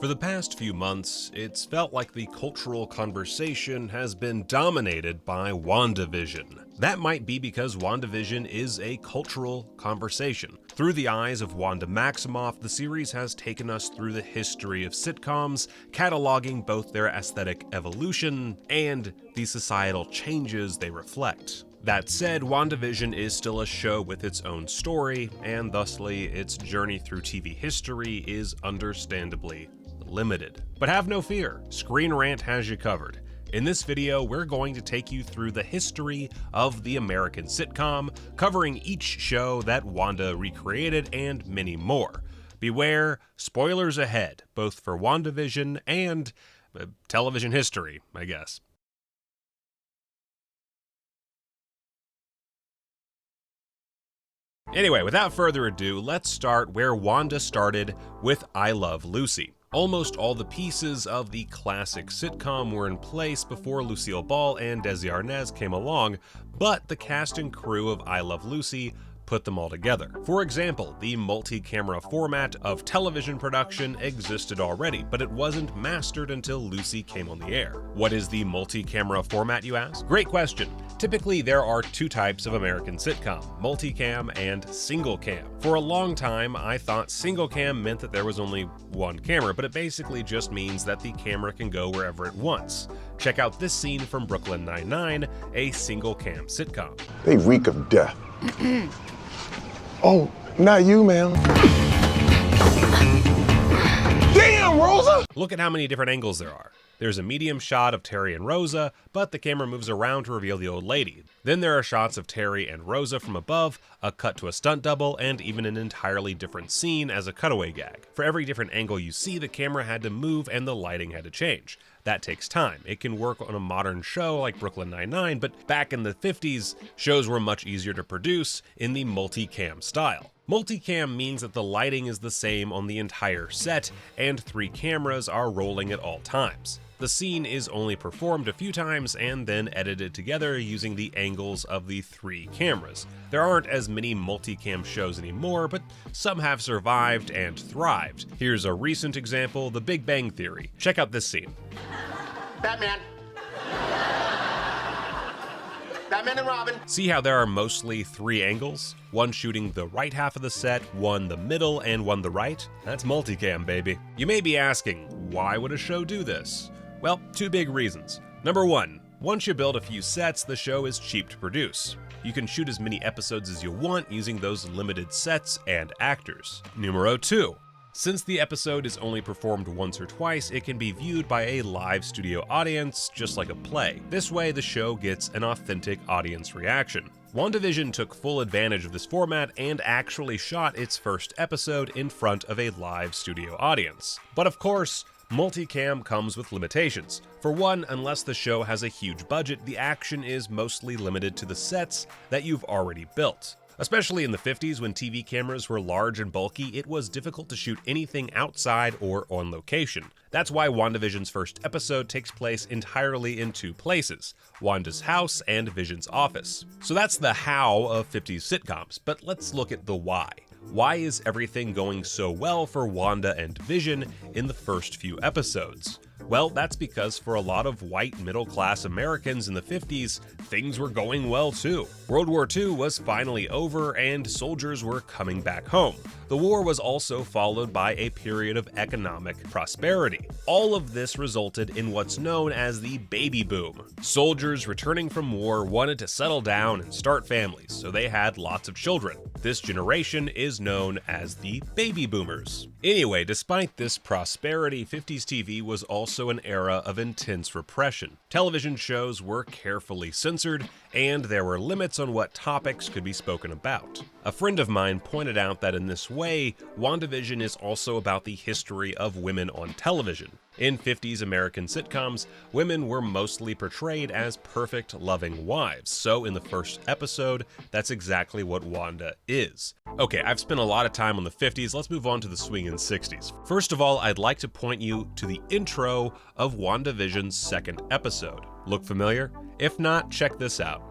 For the past few months, it's felt like the cultural conversation has been dominated by WandaVision. That might be because WandaVision is a cultural conversation. Through the eyes of Wanda Maximoff, the series has taken us through the history of sitcoms, cataloging both their aesthetic evolution and the societal changes they reflect. That said, WandaVision is still a show with its own story, and thusly, its journey through TV history is understandably limited. But have no fear, Screenrant has you covered. In this video, we're going to take you through the history of the American sitcom, covering each show that Wanda recreated and many more. Beware, spoilers ahead, both for WandaVision and television history, I guess. Anyway, without further ado, let's start where Wanda started with I Love Lucy. Almost all the pieces of the classic sitcom were in place before Lucille Ball and Desi Arnaz came along, but the cast and crew of I Love Lucy put them all together. For example, the multi-camera format of television production existed already, but it wasn't mastered until Lucy came on the air. What is the multi-camera format, you ask? Great question. Typically, there are two types of American sitcom, multicam and single cam. For a long time, I thought single cam meant that there was only one camera, but it basically just means that the camera can go wherever it wants. Check out this scene from Brooklyn Nine-Nine, a single cam sitcom. They reek of death. Oh, not you, ma'am. Damn, Rosa! Look at how many different angles there are. There's a medium shot of Terry and Rosa, but the camera moves around to reveal the old lady. Then there are shots of Terry and Rosa from above, a cut to a stunt double, and even an entirely different scene as a cutaway gag. For every different angle you see, the camera had to move and the lighting had to change. That takes time. It can work on a modern show like Brooklyn Nine-Nine, but back in the 50s, shows were much easier to produce in the multicam style. Multicam means that the lighting is the same on the entire set, and 3 cameras are rolling at all times. The scene is only performed a few times and then edited together using the angles of the 3 cameras. There aren't as many multicam shows anymore, but some have survived and thrived. Here's a recent example, The Big Bang Theory. Check out this scene. Batman. Batman and Robin. See how there are mostly 3 angles? One shooting the right half of the set, one the middle, and one the right? That's multicam, baby. You may be asking, why would a show do this? Well, 2 big reasons. Number 1, once you build a few sets, the show is cheap to produce. You can shoot as many episodes as you want using those limited sets and actors. Numero 2, since the episode is only performed once or twice, it can be viewed by a live studio audience, just like a play. This way, the show gets an authentic audience reaction. WandaVision took full advantage of this format and actually shot its first episode in front of a live studio audience. But of course, multicam comes with limitations. For one, unless the show has a huge budget, the action is mostly limited to the sets that you've already built. Especially in the 50s when TV cameras were large and bulky, it was difficult to shoot anything outside or on location. That's why WandaVision's first episode takes place entirely in 2 places, Wanda's house and Vision's office. So that's the how of 50s sitcoms, but let's look at the why. Why is everything going so well for Wanda and Vision in the first few episodes? Well, that's because for a lot of white middle-class Americans in the 50s, things were going well too. World War II was finally over and soldiers were coming back home. The war was also followed by a period of economic prosperity. All of this resulted in what's known as the baby boom. Soldiers returning from war wanted to settle down and start families, so they had lots of children. This generation is known as the baby boomers. Anyway, despite this prosperity, 50s TV was also an era of intense repression. Television shows were carefully censored, and there were limits on what topics could be spoken about. A friend of mine pointed out that in this way, WandaVision is also about the history of women on television. In 50s American sitcoms, women were mostly portrayed as perfect, loving wives, so in the first episode, that's exactly what Wanda is. Okay, I've spent a lot of time on the 50s, let's move on to the swinging 60s. First of all, I'd like to point you to the intro of WandaVision's second episode. Look familiar? If not, check this out.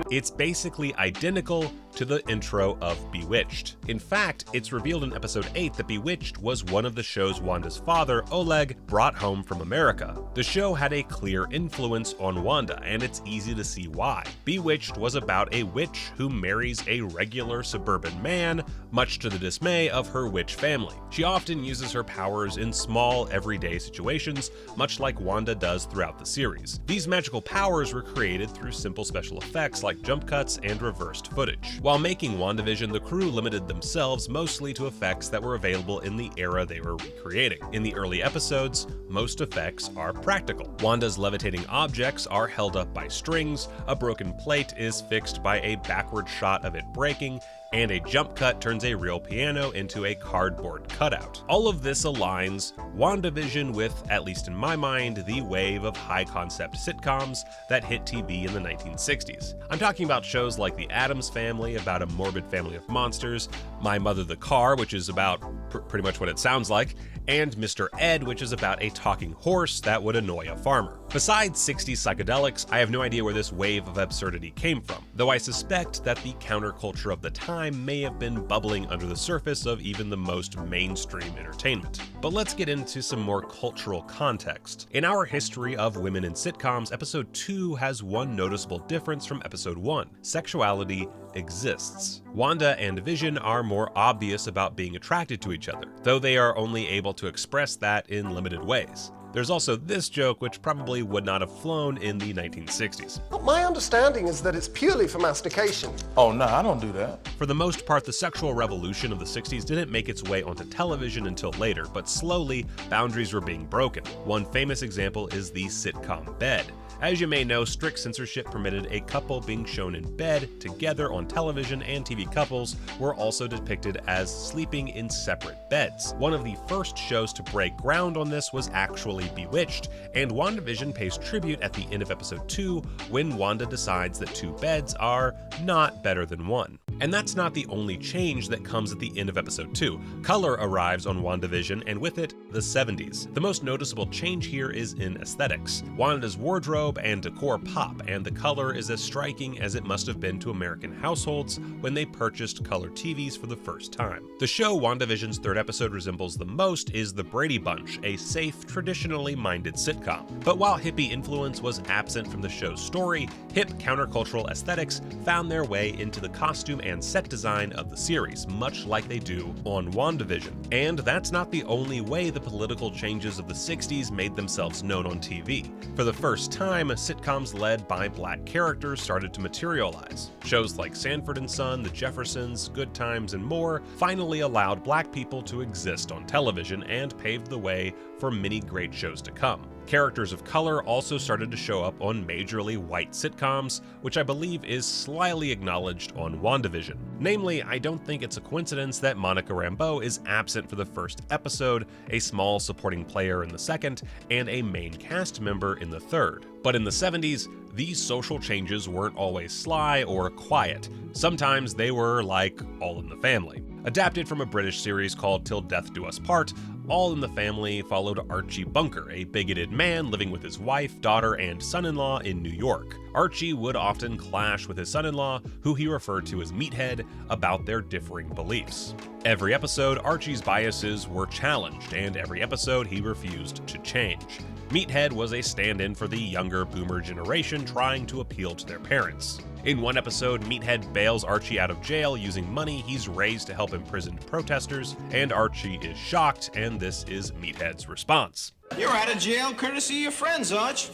It's basically identical to the intro of Bewitched. In fact, it's revealed in episode 8 that Bewitched was one of the show's Wanda's father, Oleg, brought home from America. The show had a clear influence on Wanda, and it's easy to see why. Bewitched was about a witch who marries a regular suburban man, much to the dismay of her witch family. She often uses her powers in small, everyday situations, much like Wanda does throughout the series. These magical powers were created through simple special effects like jump cuts and reversed footage. While making WandaVision, the crew limited themselves mostly to effects that were available in the era they were recreating. In the early episodes, most effects are practical. Wanda's levitating objects are held up by strings, a broken plate is fixed by a backward shot of it breaking, and a jump cut turns a real piano into a cardboard cutout. All of this aligns WandaVision with, at least in my mind, the wave of high-concept sitcoms that hit TV in the 1960s. I'm talking about shows like The Addams Family, about a morbid family of monsters, My Mother the Car, which is about pretty much what it sounds like, and Mr. Ed, which is about a talking horse that would annoy a farmer. Besides 60s psychedelics, I have no idea where this wave of absurdity came from, though I suspect that the counterculture of the time may have been bubbling under the surface of even the most mainstream entertainment. But let's get into some more cultural context. In our history of women in sitcoms, episode 2 has one noticeable difference from episode 1. Sexuality exists. Wanda and Vision are more obvious about being attracted to each other, though they are only able to express that in limited ways. There's also this joke, which probably would not have flown in the 1960s. My understanding is that it's purely for mastication. Oh, no, I don't do that. For the most part, the sexual revolution of the 60s didn't make its way onto television until later, but slowly, boundaries were being broken. One famous example is the sitcom bed. As you may know, strict censorship permitted a couple being shown in bed together on television, and TV couples were also depicted as sleeping in separate beds. One of the first shows to break ground on this was actually Bewitched, and WandaVision pays tribute at the end of episode 2 when Wanda decides that 2 beds are not better than 1. And that's not the only change that comes at the end of episode 2. Color arrives on WandaVision, and with it, the 70s. The most noticeable change here is in aesthetics. Wanda's wardrobe and decor pop, and the color is as striking as it must have been to American households when they purchased color TVs for the first time. The show WandaVision's third episode resembles the most is The Brady Bunch, a safe, traditionally minded sitcom. But while hippie influence was absent from the show's story, hip countercultural aesthetics found their way into the costume and set design of the series, much like they do on WandaVision. And that's not the only way the political changes of the 60s made themselves known on TV. For the first time, sitcoms led by black characters started to materialize. Shows like Sanford and Son, The Jeffersons, Good Times, and more finally allowed black people to exist on television and paved the way for many great shows to come. Characters of color also started to show up on majorly white sitcoms, which I believe is slyly acknowledged on WandaVision. Namely, I don't think it's a coincidence that Monica Rambeau is absent for the first episode, a small supporting player in the second, and a main cast member in the third. But in the 70s, these social changes weren't always sly or quiet. Sometimes they were like All in the Family. Adapted from a British series called Till Death Do Us Part, All in the Family followed Archie Bunker, a bigoted man living with his wife, daughter, and son-in-law in New York. Archie would often clash with his son-in-law, who he referred to as Meathead, about their differing beliefs. Every episode, Archie's biases were challenged, and every episode he refused to change. Meathead was a stand-in for the younger boomer generation trying to appeal to their parents. In one episode, Meathead bails Archie out of jail using money he's raised to help imprisoned protesters, and Archie is shocked, and this is Meathead's response. You're out of jail courtesy of your friends, Arch.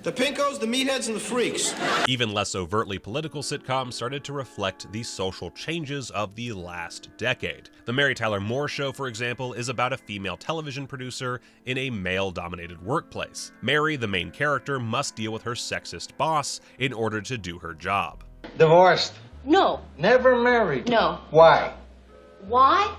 The Pinkos, the Meatheads, and the Freaks. Even less overtly political sitcoms started to reflect the social changes of the last decade. The Mary Tyler Moore Show, for example, is about a female television producer in a male-dominated workplace. Mary, the main character, must deal with her sexist boss in order to do her job. Divorced? No. Never married? No. Why? Why?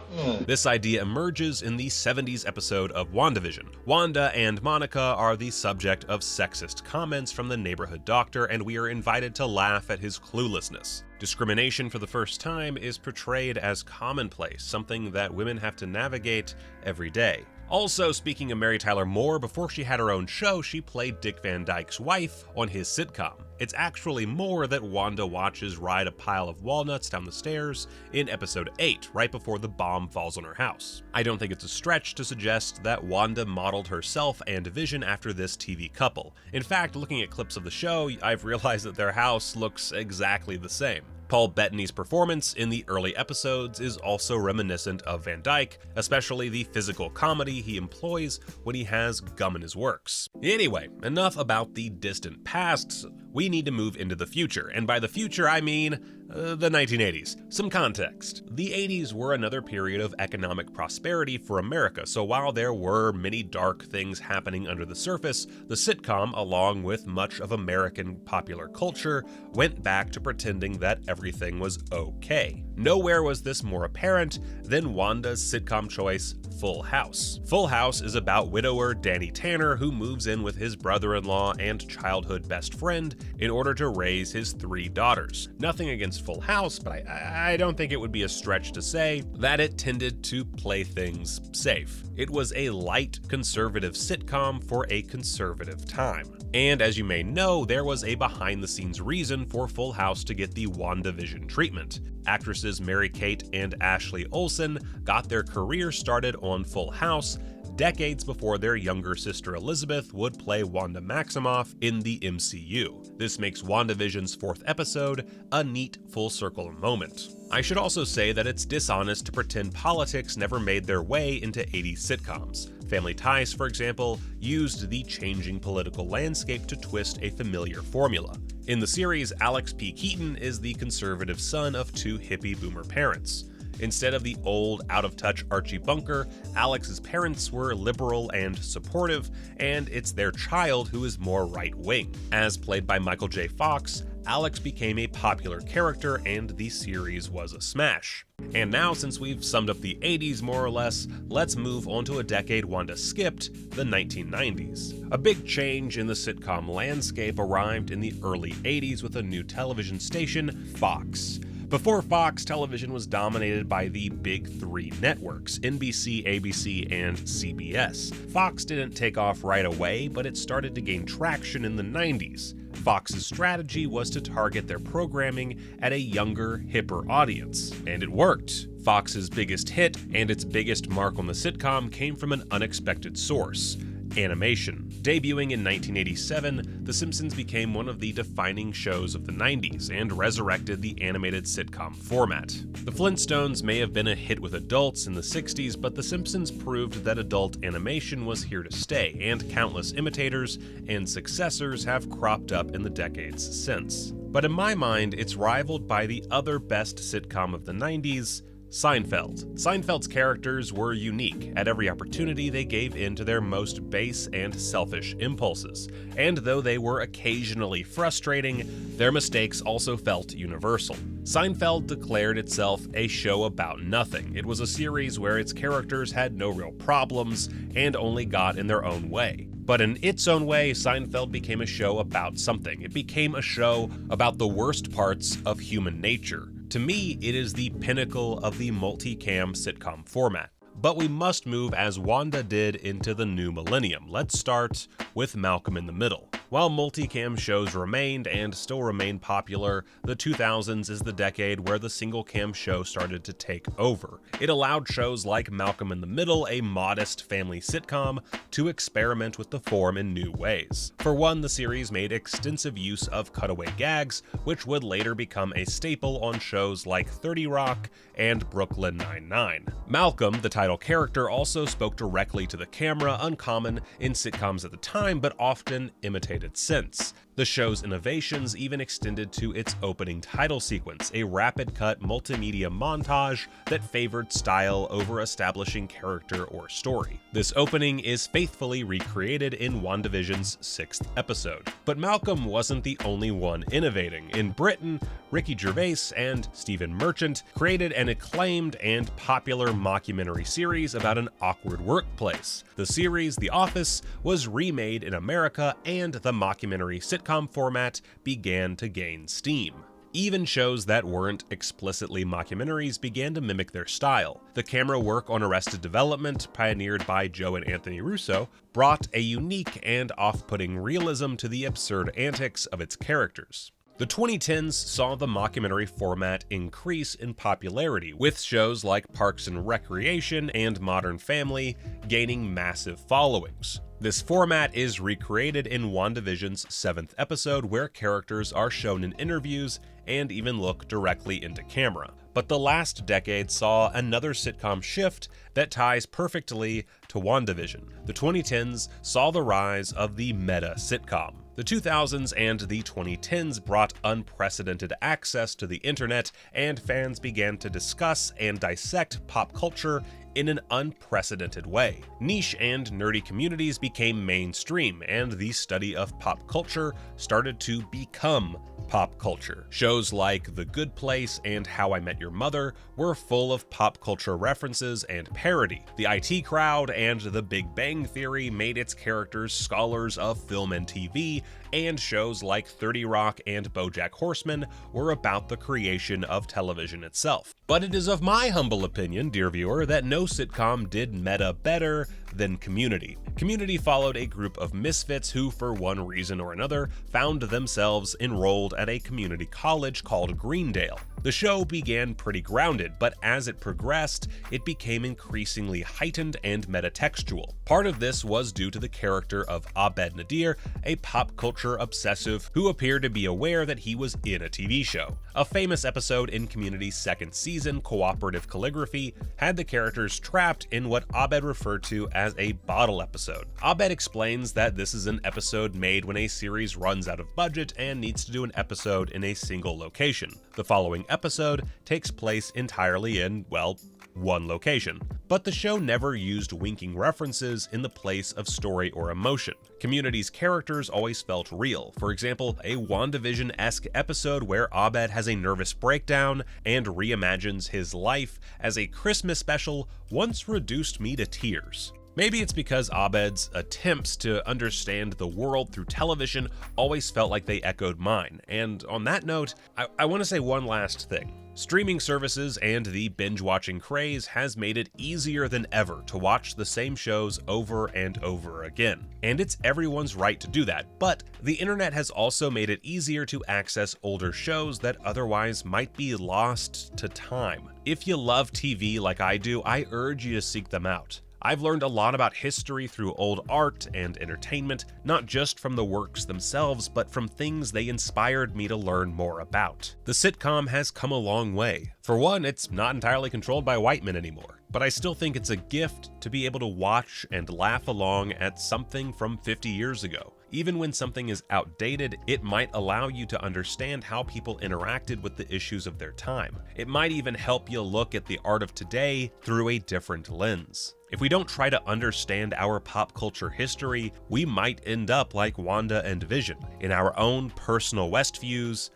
This idea emerges in the 70s episode of WandaVision. Wanda and Monica are the subject of sexist comments from the neighborhood doctor, and we are invited to laugh at his cluelessness. Discrimination for the first time is portrayed as commonplace, something that women have to navigate every day. Also, speaking of Mary Tyler Moore, before she had her own show, she played Dick Van Dyke's wife on his sitcom. It's actually Moore that Wanda watches ride a pile of walnuts down the stairs in episode 8, right before the bomb falls on her house. I don't think it's a stretch to suggest that Wanda modeled herself and Vision after this TV couple. In fact, looking at clips of the show, I've realized that their house looks exactly the same. Paul Bettany's performance in the early episodes is also reminiscent of Van Dyke, especially the physical comedy he employs when he has gum in his works. Anyway, enough about the distant past. We need to move into the future, and by the future I mean the 1980s. Some context. The 80s were another period of economic prosperity for America, so while there were many dark things happening under the surface, the sitcom, along with much of American popular culture, went back to pretending that everything was okay. Nowhere was this more apparent than Wanda's sitcom choice, Full House. Full House is about widower Danny Tanner, who moves in with his brother-in-law and childhood best friend in order to raise his 3 daughters. Nothing against Full House, but I don't think it would be a stretch to say that it tended to play things safe. It was a light conservative sitcom for a conservative time. And as you may know, there was a behind-the-scenes reason for Full House to get the WandaVision treatment. Actresses Mary-Kate and Ashley Olsen got their career started on Full House decades before their younger sister Elizabeth would play Wanda Maximoff in the MCU. This makes WandaVision's 4th episode a neat full circle moment. I should also say that it's dishonest to pretend politics never made their way into 80s sitcoms. Family Ties, for example, used the changing political landscape to twist a familiar formula. In the series, Alex P. Keaton is the conservative son of 2 hippie boomer parents. Instead of the old, out-of-touch Archie Bunker, Alex's parents were liberal and supportive, and it's their child who is more right-wing. As played by Michael J. Fox, Alex became a popular character and the series was a smash. And now, since we've summed up the 80s more or less, let's move on to a decade Wanda skipped, the 1990s. A big change in the sitcom landscape arrived in the early 80s with a new television station, Fox. Before Fox, television was dominated by the big 3 networks, NBC, ABC, and CBS. Fox didn't take off right away, but it started to gain traction in the 90s. Fox's strategy was to target their programming at a younger, hipper audience, and it worked. Fox's biggest hit and its biggest mark on the sitcom came from an unexpected source: animation. Debuting in 1987, The Simpsons became one of the defining shows of the 90s and resurrected the animated sitcom format. The Flintstones may have been a hit with adults in the 60s, but The Simpsons proved that adult animation was here to stay, and countless imitators and successors have cropped up in the decades since. But in my mind, it's rivaled by the other best sitcom of the 90s, Seinfeld. Seinfeld's characters were unique. At every opportunity, they gave in to their most base and selfish impulses. And though they were occasionally frustrating, their mistakes also felt universal. Seinfeld declared itself a show about nothing. It was a series where its characters had no real problems and only got in their own way. But in its own way, Seinfeld became a show about something. It became a show about the worst parts of human nature. To me, it is the pinnacle of the multicam sitcom format. But we must move as Wanda did into the new millennium. Let's start with Malcolm in the Middle. While multicam shows remained and still remain popular, the 2000s is the decade where the single cam show started to take over. It allowed shows like Malcolm in the Middle, a modest family sitcom, to experiment with the form in new ways. For one, the series made extensive use of cutaway gags, which would later become a staple on shows like 30 Rock and Brooklyn Nine-Nine. Malcolm, the title character, also spoke directly to the camera, uncommon in sitcoms at the time, but often imitated since. The show's innovations even extended to its opening title sequence, a rapid-cut multimedia montage that favored style over establishing character or story. This opening is faithfully recreated in WandaVision's 6th episode. But Malcolm wasn't the only one innovating. In Britain, Ricky Gervais and Stephen Merchant created an acclaimed and popular mockumentary series about an awkward workplace. The series, The Office, was remade in America, and the mockumentary sitcom format began to gain steam. Even shows that weren't explicitly mockumentaries began to mimic their style. The camera work on Arrested Development, pioneered by Joe and Anthony Russo, brought a unique and off-putting realism to the absurd antics of its characters. The 2010s saw the mockumentary format increase in popularity, with shows like Parks and Recreation and Modern Family gaining massive followings. This format is recreated in WandaVision's 7th episode, where characters are shown in interviews and even look directly into camera. But the last decade saw another sitcom shift that ties perfectly to WandaVision. The 2010s saw the rise of the Meta-Sitcom. The 2000s and the 2010s brought unprecedented access to the internet, and fans began to discuss and dissect pop culture in an unprecedented way. Niche and nerdy communities became mainstream, and the study of pop culture started to become pop culture. Shows like The Good Place and How I Met Your Mother were full of pop culture references and parody. The IT Crowd and The Big Bang Theory made its characters scholars of film and TV, and shows like 30 Rock and BoJack Horseman were about the creation of television itself. But it is of my humble opinion, dear viewer, that no sitcom did meta better than Community. Community followed a group of misfits who, for one reason or another, found themselves enrolled at a community college called Greendale. The show began pretty grounded, but as it progressed, it became increasingly heightened and metatextual. Part of this was due to the character of Abed Nadir, a pop culture obsessive who appeared to be aware that he was in a TV show. A famous episode in Community's second season, Cooperative Calligraphy, had the characters trapped in what Abed referred to as a bottle episode. Abed explains that this is an episode made when a series runs out of budget and needs to do an episode in a single location. The following episode takes place entirely in, well, one location. But the show never used winking references in the place of story or emotion. Community's characters always felt real. For example, a WandaVision-esque episode where Abed has a nervous breakdown and reimagines his life as a Christmas special once reduced me to tears. Maybe it's because Abed's attempts to understand the world through television always felt like they echoed mine. And on that note, I want to say one last thing. Streaming services and the binge-watching craze has made it easier than ever to watch the same shows over and over again. And it's everyone's right to do that, but the internet has also made it easier to access older shows that otherwise might be lost to time. If you love TV like I do, I urge you to seek them out. I've learned a lot about history through old art and entertainment, not just from the works themselves, but from things they inspired me to learn more about. The sitcom has come a long way. For one, it's not entirely controlled by white men anymore, but I still think it's a gift to be able to watch and laugh along at something from 50 years ago. Even when something is outdated, it might allow you to understand how people interacted with the issues of their time. It might even help you look at the art of today through a different lens. If we don't try to understand our pop culture history, we might end up like Wanda and Vision, in our own personal Westviews,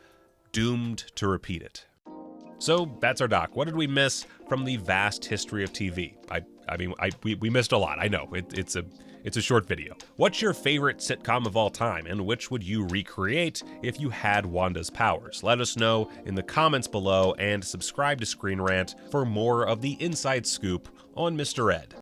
doomed to repeat it. So that's our doc. What did we miss from the vast history of TV? We missed a lot. I know, it's a short video. What's your favorite sitcom of all time, and which would you recreate if you had Wanda's powers? Let us know in the comments below, and subscribe to Screenrant for more of the inside scoop on Mr. Ed.